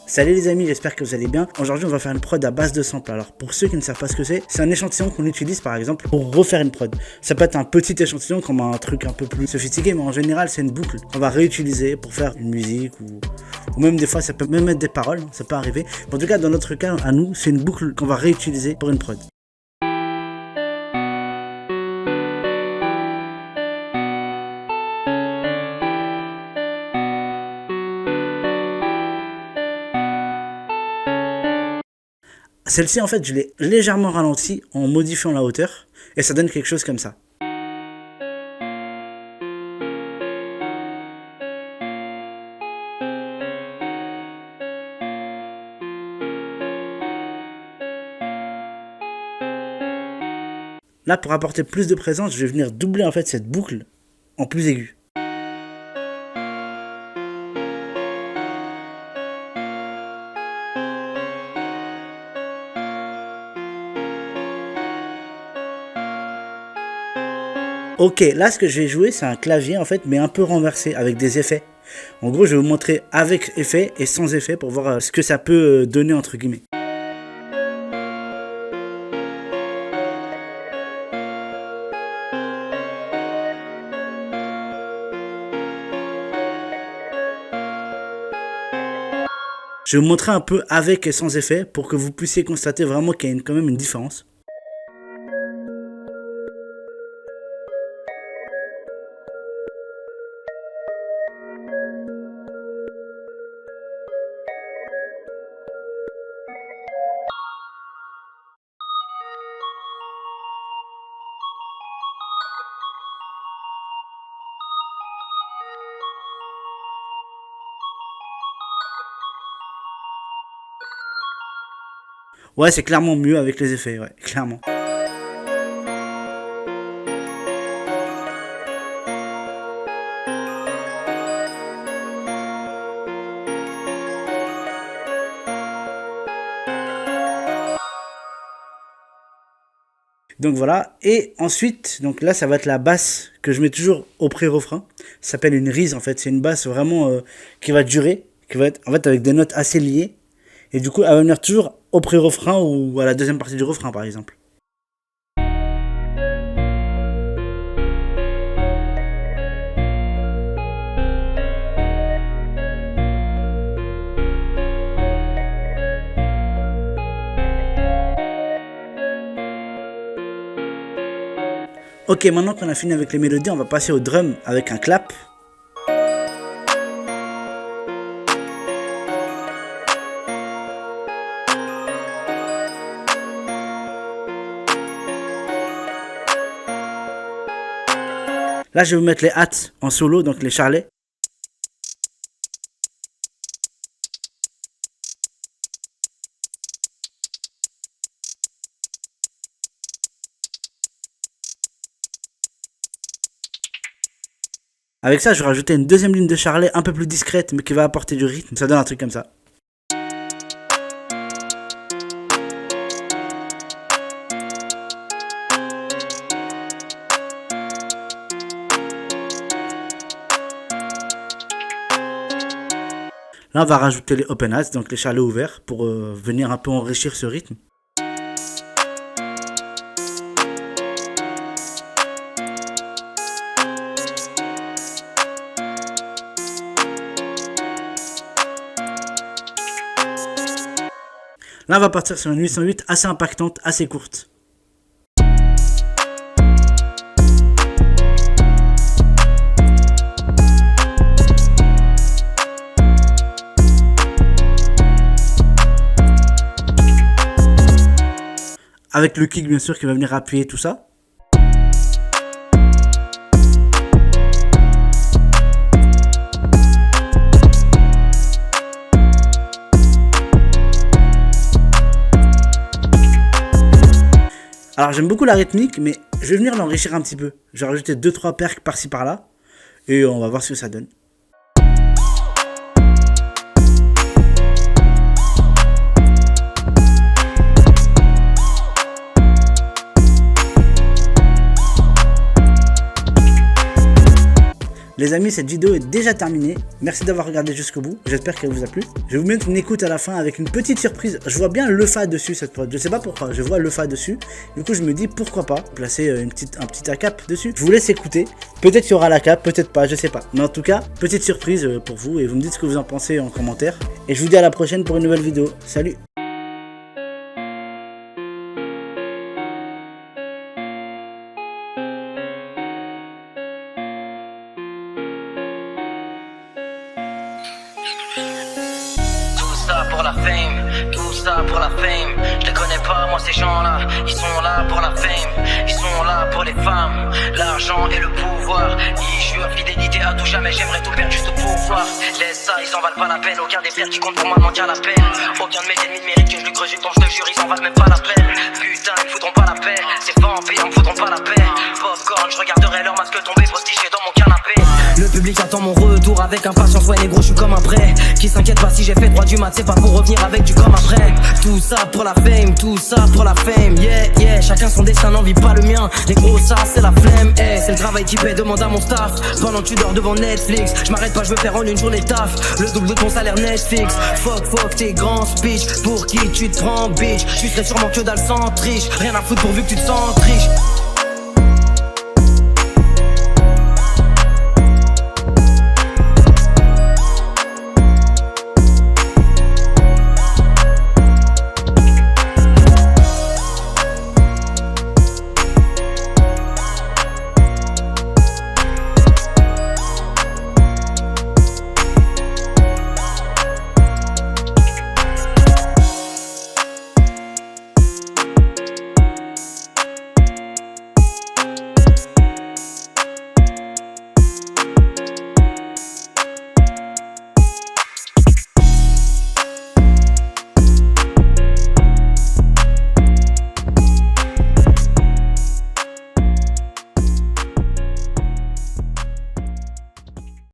Salut les amis, j'espère que vous allez bien. Aujourd'hui on va faire une prod à base de samples. Alors pour ceux qui ne savent pas ce que c'est un échantillon qu'on utilise par exemple pour refaire une prod. Ça peut être un petit échantillon comme un truc un peu plus sophistiqué, mais en général c'est une boucle qu'on va réutiliser pour faire une musique ou même des fois ça peut même être des paroles, ça peut arriver. Mais en tout cas dans notre cas à nous, c'est une boucle qu'on va réutiliser pour une prod. Celle-ci, en fait, je l'ai légèrement ralentie en modifiant la hauteur et ça donne quelque chose comme ça. Là, pour apporter plus de présence, je vais venir doubler en fait cette boucle en plus aiguë. Ok, là ce que je vais jouer c'est un clavier en fait mais un peu renversé avec des effets. En gros je vais vous montrer avec effet et sans effet pour voir ce que ça peut donner entre guillemets. Je vais vous montrer un peu avec et sans effet pour que vous puissiez constater vraiment qu'il y a quand même une différence. Ouais, c'est clairement mieux avec les effets, ouais, clairement. Donc voilà, et ensuite, donc là ça va être la basse que je mets toujours au pré-refrain. Ça s'appelle une rise en fait, c'est une basse vraiment qui va durer, qui va être en fait avec des notes assez liées. Et du coup, elle va venir toujours au pré-refrain ou à la deuxième partie du refrain, par exemple. Ok, maintenant qu'on a fini avec les mélodies, on va passer au drum avec un clap. Là, je vais vous mettre les hats en solo, donc les charlets. Avec ça, je vais rajouter une deuxième ligne de charlet un peu plus discrète, mais qui va apporter du rythme. Ça donne un truc comme ça. Là, on va rajouter les open hats, donc les charlets ouverts, pour venir un peu enrichir ce rythme. Là, on va partir sur une 808 assez impactante, assez courte. Avec le kick bien sûr qui va venir appuyer tout ça. Alors j'aime beaucoup la rythmique mais je vais venir l'enrichir un petit peu. Je vais rajouter 2-3 percs par-ci par-là et on va voir ce que ça donne. Les amis, cette vidéo est déjà terminée. Merci d'avoir regardé jusqu'au bout. J'espère qu'elle vous a plu. Je vais vous mettre une écoute à la fin avec une petite surprise. Je vois bien le fa dessus cette prod. Je sais pas pourquoi. Je vois le fa dessus. Du coup, je me dis pourquoi pas placer un petit ACAP dessus. Je vous laisse écouter. Peut-être qu'il y aura la cap, peut-être pas, je sais pas. Mais en tout cas, petite surprise pour vous et vous me dites ce que vous en pensez en commentaire. Et je vous dis à la prochaine pour une nouvelle vidéo. Salut! Pour la fame, tout ça pour la fame. Je les connais pas moi ces gens-là, ils sont là pour la fame, ils sont là pour les femmes, l'argent et le pouvoir. Ils jurent fidélité à tout jamais, j'aimerais tout perdre juste pour pouvoir. Laisse ça, ils en valent pas la peine, aucun des frères qui compte pour moi manque à la peine. Aucun de mes ennemis mérite que je lui creuse une je te jure, ils en valent même pas la peine. Putain, ils me foudront pas la paix, ces vampires me foudront pas la paix. Popcorn, je regarderai leur masque tomber postiché dans mon canapé. Le public attend mon retour avec impatience, ouais négro, je suis comme un prêt. Qui s'inquiète pas si j'ai fait droit du mat, c'est pas pour revenir avec du comme après. Tout ça pour la fame, tout ça pour la fame. Yeah, yeah, chacun son destin, n'en vit pas le mien. Négro, ça c'est la flemme, hey, c'est le travail qui paie, demande à mon staff. Pendant que tu dors devant Netflix, je m'arrête pas, je veux faire en une journée taf. Le double de ton salaire Netflix. Fuck tes grands speech, pour qui tu te prends bitch. Tu serais sûrement que dalle sans triche, rien à foutre pourvu que tu te sens triche.